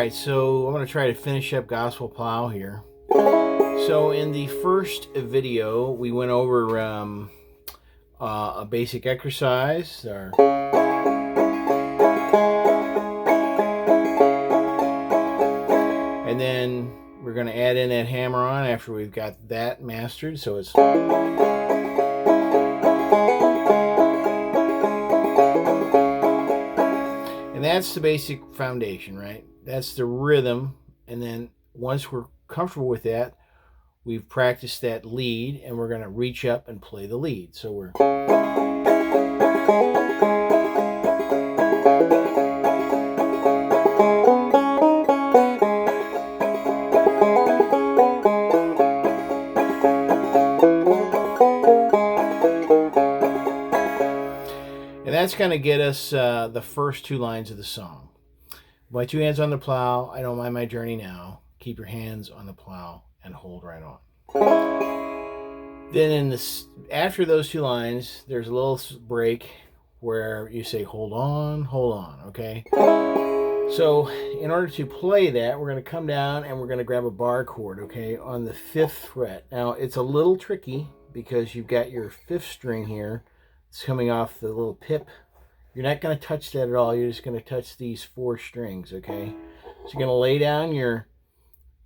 Alright, so I'm going to try to finish up Gospel Plow here. So in the first video, we went over a basic exercise. And then we're going to add in that hammer on after we've got that mastered. So it's... And that's the basic foundation, right? That's the rhythm. And then once we're comfortable with that, we've practiced that lead, and we're going to reach up and play the lead. So we're... And that's going to get us the first two lines of the song. My two hands on the plow, I don't mind my journey now. Keep your hands on the plow and hold right on. Then in this, after those two lines, there's a little break where you say hold on, okay? So in order to play that, we're going to come down and we're going to grab a bar chord, okay, on the 5th fret. Now it's a little tricky because you've got your 5th string here. It's coming off the little pip. You're not going to touch that at all. You're just going to touch these 4 strings, okay? So you're going to lay down your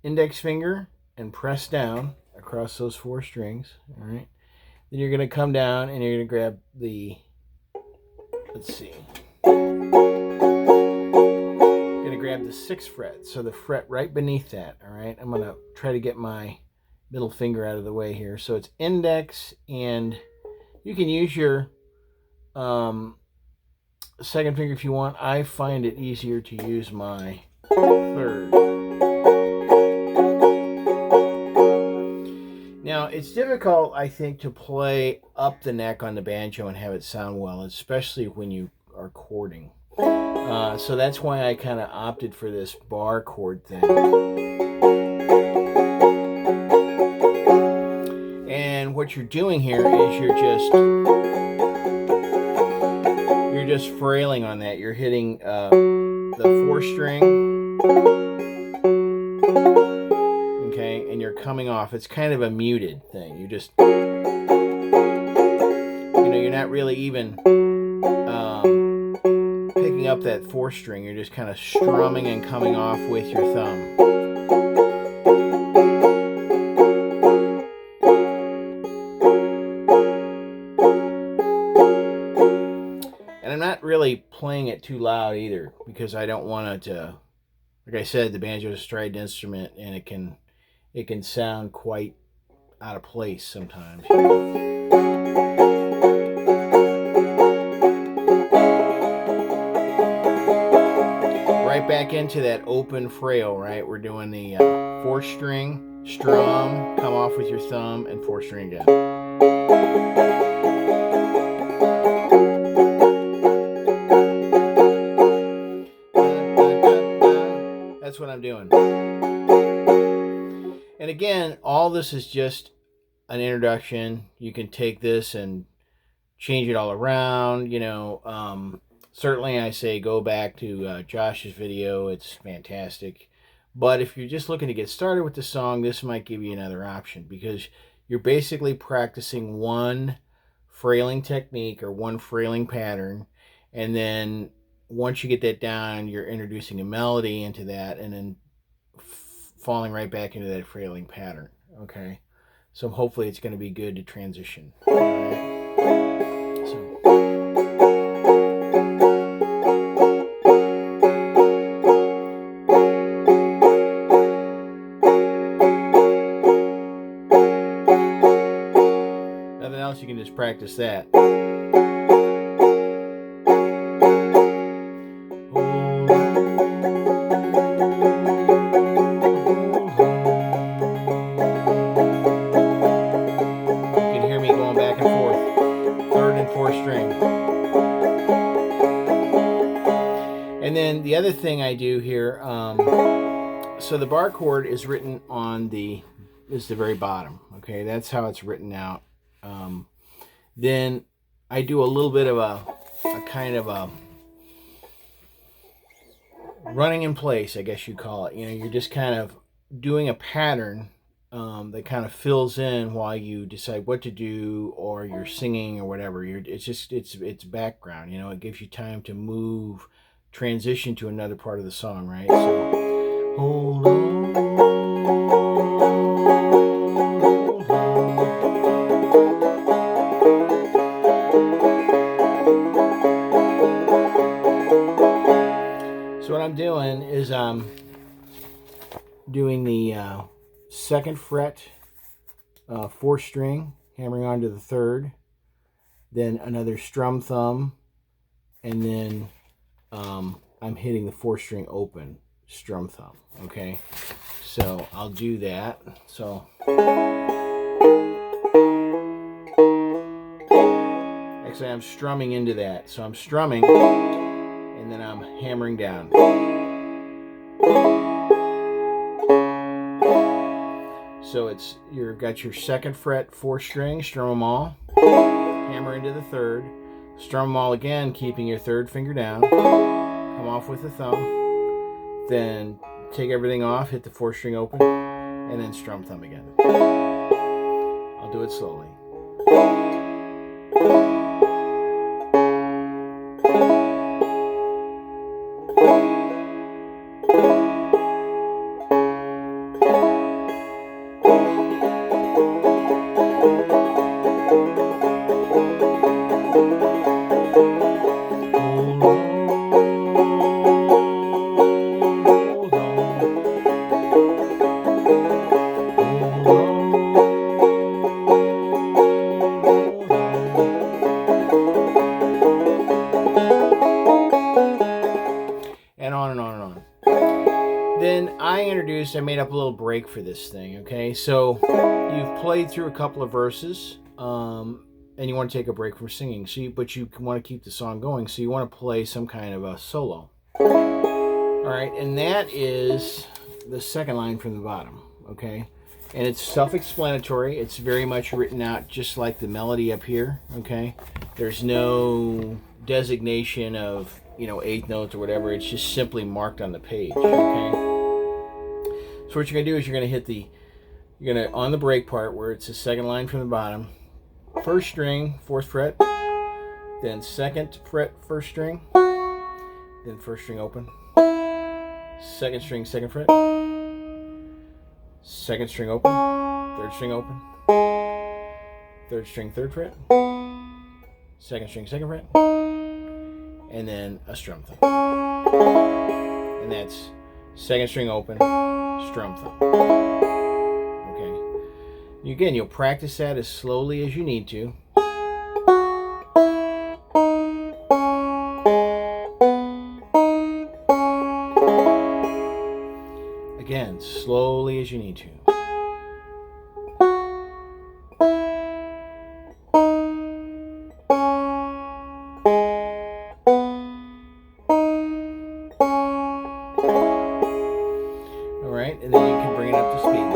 index finger and press down across those 4 strings, all right? Then you're going to come down and you're going to grab the, let's see, you're going to grab the 6th fret, so the fret right beneath that, all right? I'm going to try to get my middle finger out of the way here. So it's index, and you can use your second finger if you want. I find it easier to use my 3rd. Now, it's difficult, I think, to play up the neck on the banjo and have it sound well, especially when you are chording. So that's why I kind of opted for this bar chord thing. And what you're doing here is you're just frailing on that. You're hitting the 4th string, okay, and you're coming off. It's kind of a muted thing. You just, you're not really even picking up that 4th string. You're just kind of strumming and coming off with your thumb. And I'm not really playing it too loud either, because I don't want it to, like I said, the banjo is a strident instrument, and it can sound quite out of place sometimes. Right back into that open frail, right? We're doing the 4th string, strum, come off with your thumb, and 4th string again. That's what I'm doing. And again, all this is just an introduction. You can take this and change it all around. Certainly I say go back to Josh's video. It's fantastic. But if you're just looking to get started with the song, this might give you another option, because you're basically practicing one frailing technique or one frailing pattern, and then once you get that down, you're introducing a melody into that, and then falling right back into that frailing pattern, okay? So hopefully it's going to be good to transition. All right? Nothing else, you can just practice that. And then the other thing I do here, so the bar chord is written on the very bottom, okay? That's how it's written out. Then I do a little bit of a kind of a running in place, I guess you call it. You know, you're just kind of doing a pattern that kind of fills in while you decide what to do, or you're singing or whatever. It's background. You know, it gives you time to move, transition to another part of the song, right? So hold on, hold on. So what I'm doing is doing the second fret, 4th string, hammering onto the 3rd, then another strum thumb, and then I'm hitting the 4th string open, strum thumb. Okay, so I'll do that. So actually I'm strumming into that. So I'm strumming and then I'm hammering down. So you've got your 2nd fret, 4th string, strum them all, hammer into the 3rd, strum them all again, keeping your 3rd finger down, come off with the thumb, then take everything off, hit the 4th string open, and then strum thumb again. I'll do it slowly. And on and on and on. Then I made up a little break for this thing, okay? So you've played through a couple of verses, and you want to take a break from singing, but you want to keep the song going, so you want to play some kind of a solo. All right, and that is the 2nd line from the bottom, okay? And it's self-explanatory. It's very much written out just like the melody up here, okay? There's no designation of, you know, 8th notes or whatever. It's just simply marked on the page, okay? So what you're going to do is you're going to, on the break part where it's the 2nd line from the bottom, 1st string, 4th fret, then 2nd fret, 1st string, then 1st string open, 2nd string, 2nd fret, 2nd string open, 3rd string open, 3rd string, 3rd fret, 2nd string, 2nd fret, and then a strum thumb. And that's 2nd string open, strum thumb. Okay. Again, you'll practice that as slowly as you need to. Again, slowly as you need to. Alright, and then you can bring it up to speed.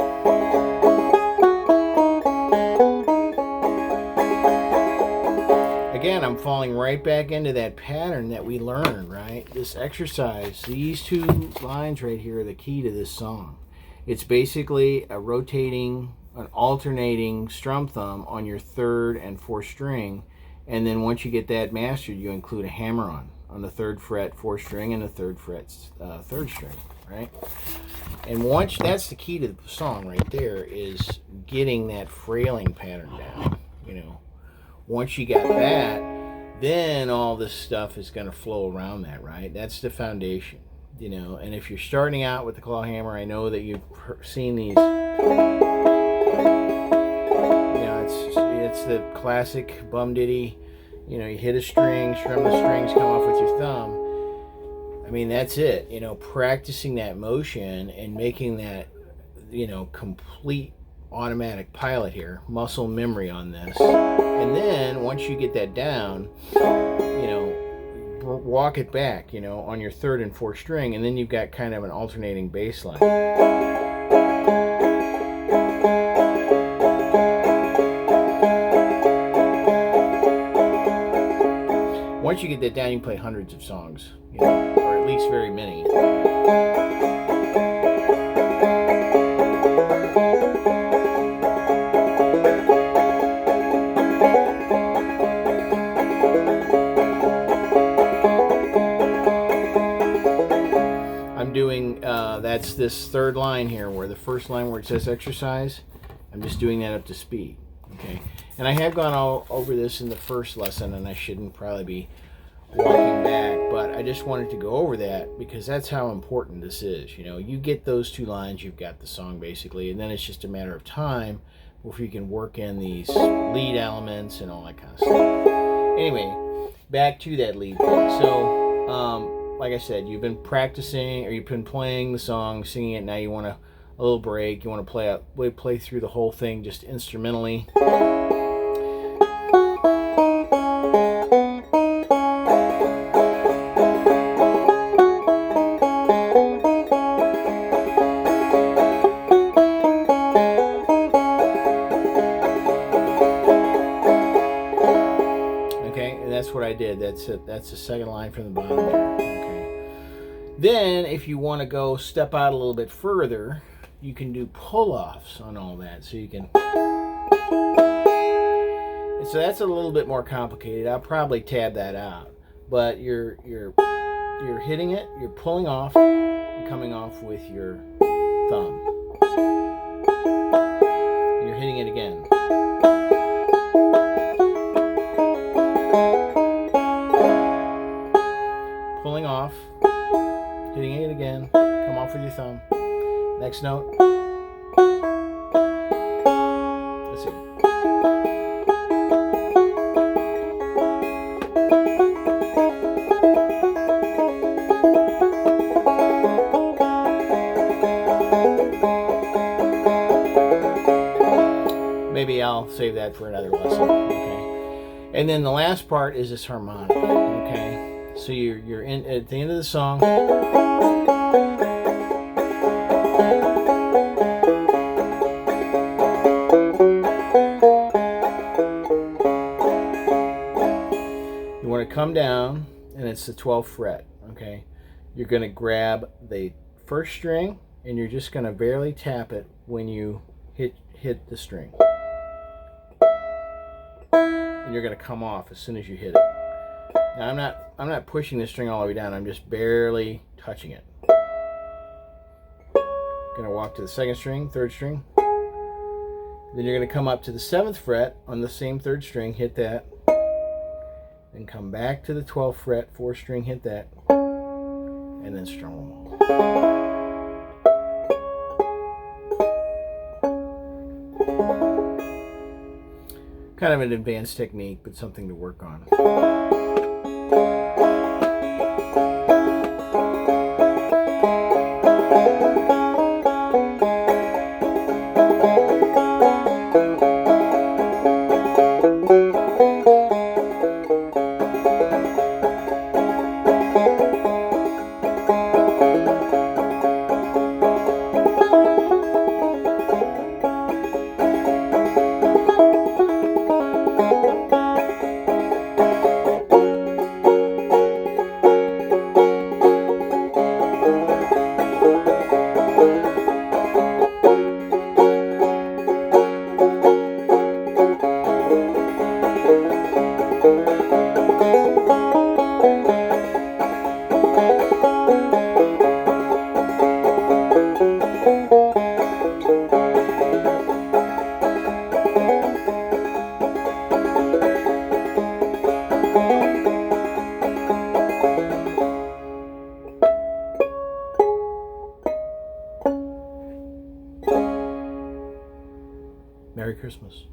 Again, I'm falling right back into that pattern that we learned, right? This exercise, these 2 lines right here are the key to this song. It's basically a rotating, an alternating strum thumb on your 3rd and 4th string, and then once you get that mastered, you include a hammer on the 3rd fret, 4th string, and the 3rd fret, 3rd string, right? And once, that's the key to the song right there, is getting that frailing pattern down, you know. Once you got that, then all this stuff is going to flow around that, right? That's the foundation, you know. And if you're starting out with the Clawhamner, I know that you've seen these. You know, it's the classic bum ditty. You know, you hit a string, strum the strings, come off with your thumb. I mean, that's it. You know, practicing that motion and making that, you know, complete automatic pilot here, muscle memory on this. And then once you get that down, you know, walk it back, you know, on your 3rd and 4th string, and then you've got kind of an alternating bass line. Once you get that down, you can play hundreds of songs, you know, or at least very many. I'm doing, that's this third line here, where the first line where it says exercise, I'm just doing that up to speed. Okay, and I have gone all over this in the first lesson, and I shouldn't probably be walking back, but I just wanted to go over that because that's how important this is. You know, you get those two lines, you've got the song basically, and then it's just a matter of time before you can work in these lead elements and all that kind of stuff. Anyway, back to that lead thing. So, like I said, you've been practicing, or you've been playing the song, singing it. Now you want a little break. You want to play through the whole thing just instrumentally. That's what I did. That's it. That's the second line from the bottom there. Okay. Then, if you want to go step out a little bit further, you can do pull-offs on all that. So you can. So that's a little bit more complicated. I'll probably tab that out. But you're hitting it. You're pulling off and coming off with your thumb. You're hitting it again. Pulling off, hitting it again, come off with your thumb. Next note. Let's see. Maybe I'll save that for another lesson. Okay. And then the last part is this harmonic. Okay. So you're in at the end of the song. You want to come down, and it's the 12th fret. Okay, you're going to grab the first string, and you're just going to barely tap it when you hit the string, and you're going to come off as soon as you hit it. Now I'm not pushing the string all the way down. I'm just barely touching it. Gonna walk to the second string, third string. Then you're gonna come up to the 7th fret on the same third string, hit that. Then come back to the 12th fret, 4th string, hit that, and then strum along. Kind of an advanced technique, but something to work on. Merry Christmas.